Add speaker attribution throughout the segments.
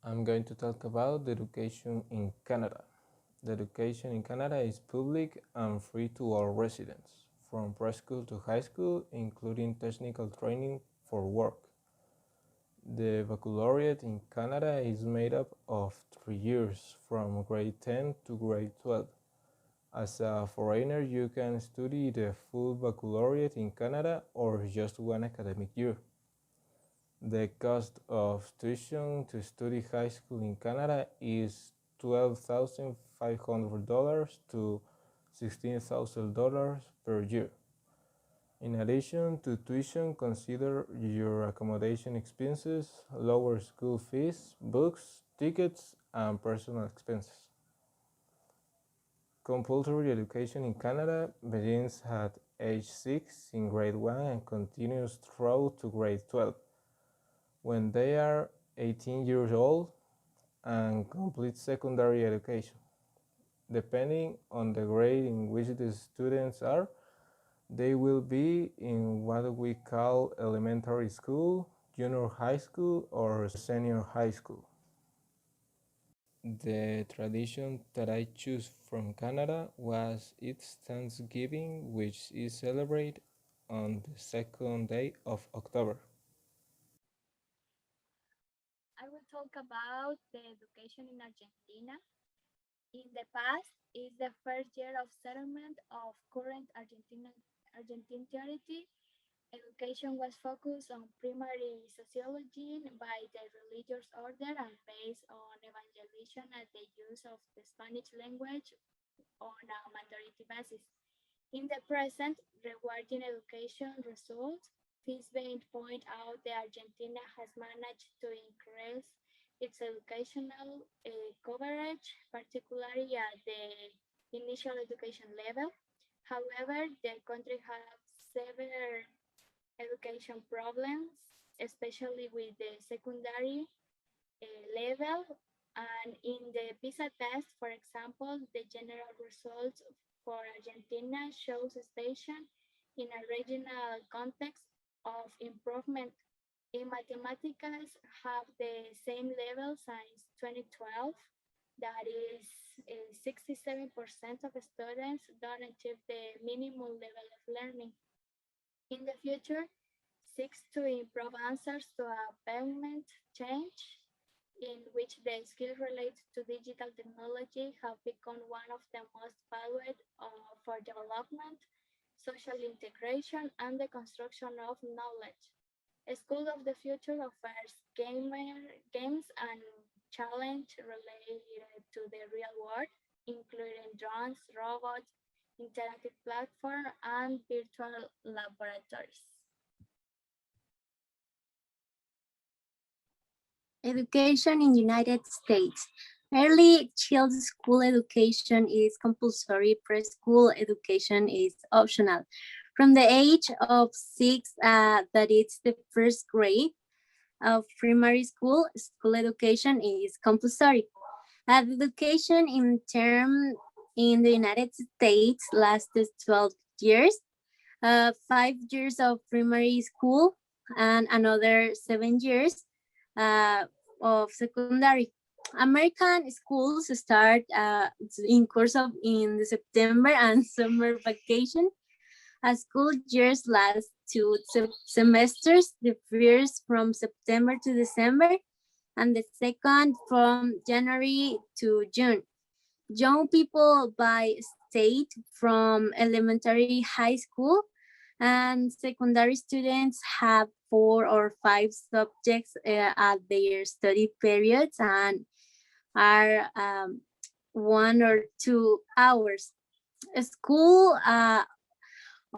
Speaker 1: I'm going to talk about the education in Canada. The education in Canada is public and free to all residents, from preschool to high school, including technical training for work. The baccalaureate in Canada is made up of 3 years, from grade 10 to grade 12. As a foreigner, you can study the full baccalaureate in Canada or just one academic year. The cost of tuition to study high school in Canada is $12,500 to $16,000 per year. In addition to tuition, consider your accommodation expenses, lower school fees, books, tickets, and personal expenses. Compulsory education in Canada begins at age 6 in grade 1 and continues through to grade 12. When they are 18 years old and complete secondary education. Depending on the grade in which the students are, they will be in what we call elementary school, junior high school, or senior high school. The tradition that I choose from Canada was its Thanksgiving, which is celebrated on the second day of October.
Speaker 2: I will talk about the education in Argentina. In the past, is the first year of settlement of current Argentine territory. Education was focused on primary sociology by the religious order and based on evangelization and the use of the Spanish language on a majority basis. In the present, rewarding education results, Fisbein point out that Argentina has managed to increase its educational coverage, particularly at the initial education level. However, the country has severe education problems, especially with the secondary level. And in the PISA test, for example, the general results for Argentina shows a station in a regional context of improvement. In mathematics, have the same level since 2012. That is, 67% of students don't achieve the minimum level of learning. In the future, seeks to improve answers to a payment change in which the skills related to digital technology have become one of the most valued for development, social integration, and the construction of knowledge. A School of the Future offers games and challenge related to the real world, including drones, robots, interactive platform, and virtual laboratories.
Speaker 3: Education in United States. Early child school education is compulsory, preschool education is optional. From the age of 6, that is the first grade of primary school, school education is compulsory. Education in the United States lasted 12 years, 5 years of primary school, and another 7 years uh, of secondary. American schools start in course of in the September and summer vacation. School years last 2 semesters. The first from September to December, and the second from January to June. Young people by state from elementary, high school, and secondary students have 4 or 5 subjects at their study periods and are 1 or 2 hours. School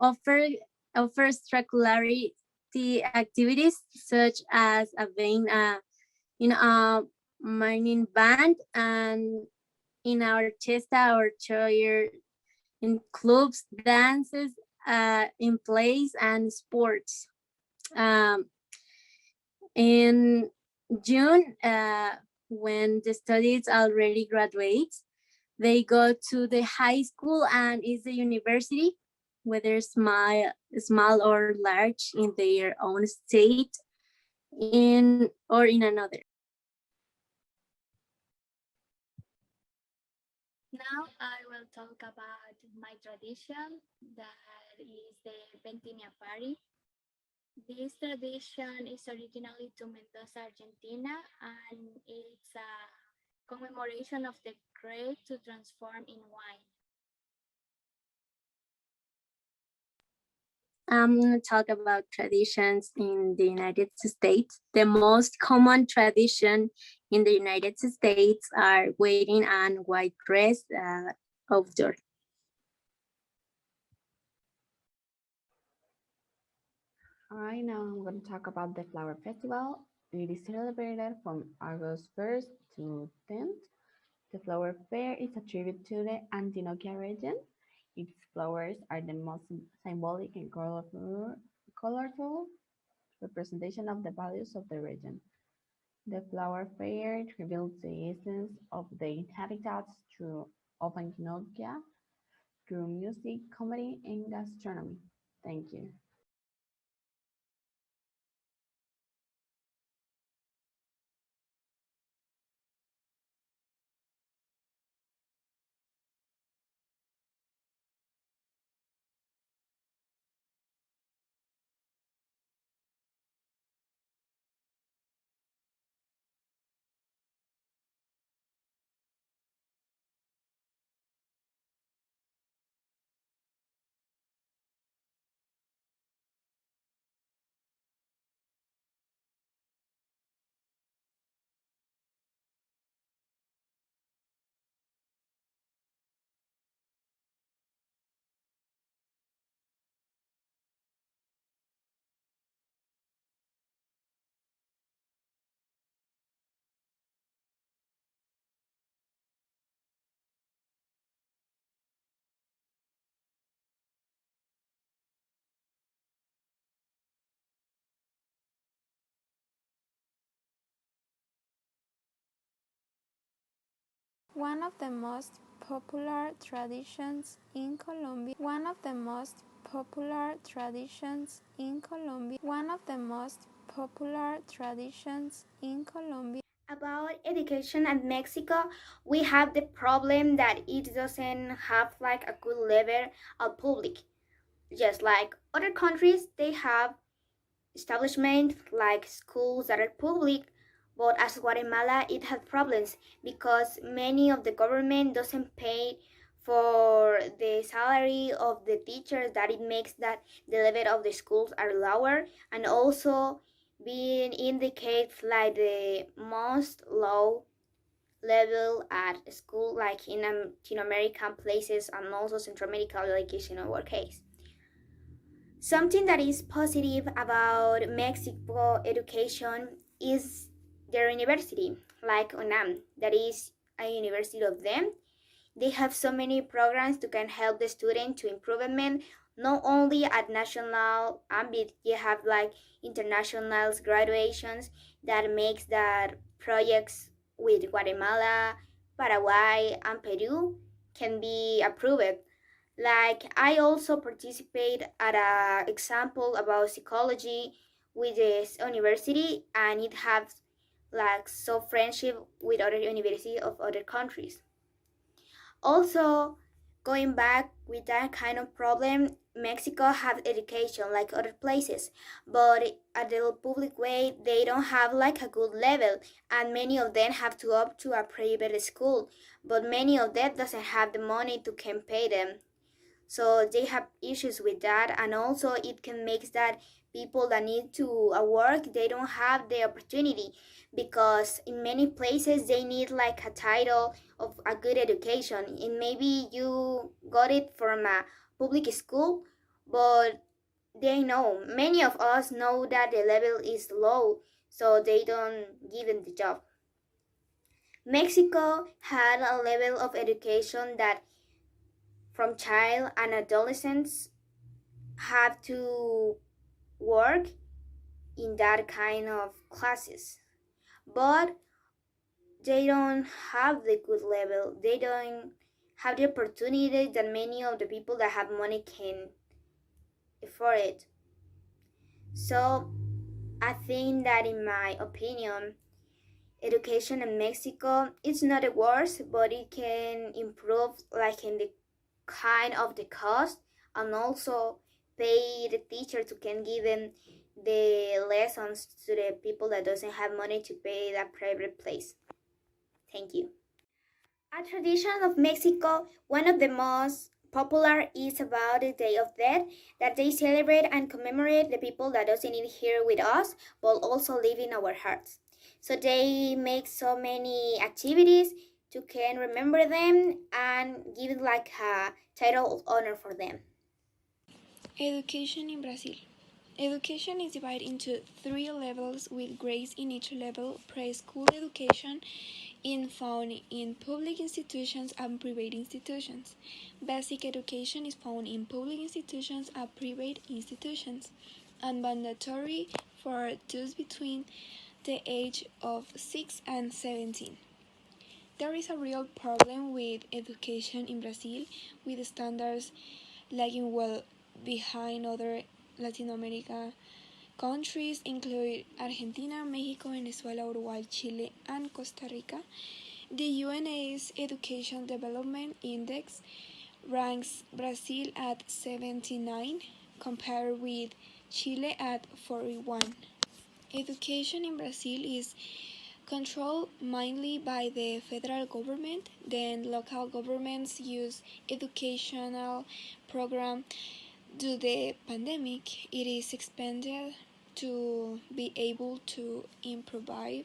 Speaker 3: offer, offers extracurricular activities such as a band, in a mining band, and in our orchestra or choir, in clubs, dances, in plays and sports. Um, in June, when the students already graduate, they go to the high school and is the university, whether small or large in their own state, in or in another.
Speaker 2: Now I will talk about my tradition that is the Ventinia Party. This tradition is originally to Mendoza, Argentina, and it's a commemoration of the grape to transform in wine.
Speaker 3: Talk about traditions in the United States. The most common tradition in the United States are wedding and white dress outdoor.
Speaker 4: Alright, now I'm going to talk about the Flower Festival. It is celebrated from August 1st to 10th. The flower fair is a tribute to the Antioquia region. Its flowers are the most symbolic and colorful representation of the values of the region. The flower fair reveals the essence of the habitats of Antioquia through music, comedy, and gastronomy. Thank you.
Speaker 5: One of the most popular traditions in Colombia. One of the most popular traditions in Colombia. One of the most popular traditions in Colombia.
Speaker 6: About education at Mexico, we have the problem that it doesn't have like a good level of public. Just like other countries, they have establishments like schools that are public, but as Guatemala, it has problems because many of the government doesn't pay for the salary of the teachers, that it makes that the level of the schools are lower, and also being indicates like the most low level at school like in Latin American places and also Central America like is in our case. Something that is positive about Mexico education is their university, like UNAM, that is a university of them. They have so many programs that can help the student to improvement, not only at national ambit, they have like international graduations that makes that projects with Guatemala, Paraguay, and Peru can be approved. Like I also participate at a example about psychology with this university, and it has like so friendship with other universities of other countries. Also, going back with that kind of problem, Mexico have education like other places, but at the public way they don't have like a good level, and many of them have to opt to a private school, but many of them doesn't have the money to can pay them, so they have issues with that, and also it can make that people that need to work they don't have the opportunity because in many places they need like a title of a good education, and maybe you got it from a public school, but they know many of us know that the level is low, so they don't give them the job. Mexico had a level of education that from child and adolescents have to work in that kind of classes, but they don't have the good level, they don't have the opportunity that many of the people that have money can afford it. So I think that in my opinion education in Mexico, it's not the worst, but it can improve like in the kind of the cost, and also pay the teachers who can give them the lessons to the people that doesn't have money to pay that private place. Thank you. A tradition of Mexico, one of the most popular is about the Day of Death, that they celebrate and commemorate the people that doesn't live here with us, but also live in our hearts. So they make so many activities to can remember them and give it like a title of honor for them.
Speaker 5: Education in Brazil. Education is divided into 3 levels with grades in each level. Preschool education is found in public institutions and private institutions. Basic education is found in public institutions and private institutions, and mandatory for those between the age of 6 and 17. There is a real problem with education in Brazil, with standards lagging well behind other Latin America countries, including Argentina, Mexico, Venezuela, Uruguay, Chile, and Costa Rica. The UNA's Education Development Index ranks Brazil at 79, compared with Chile at 41. Education in Brazil is controlled mainly by the federal government. Then local governments use educational program. Due to the pandemic, it is expanded to be able to improvise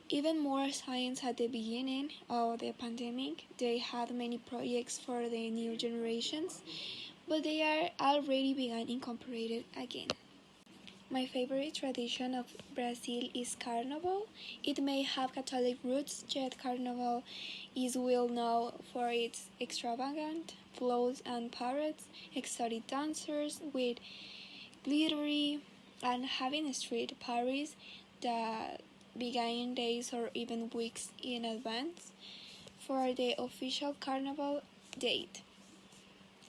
Speaker 5: even more science. At the beginning of the pandemic, they had many projects for the new generations, but they are already begun incorporated again. My favorite tradition of Brazil is Carnival. It may have Catholic roots, yet Carnival is well known for its extravagant floats and parades, exotic dancers with glittery, and having street parties that begin days or even weeks in advance for the official Carnival date.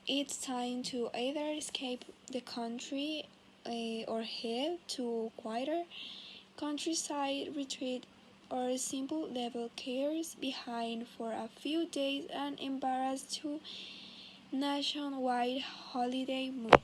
Speaker 5: It's time to either escape the country or head to quieter countryside retreat, or simple level cares behind for a few days and embarrass to nationwide holiday mood.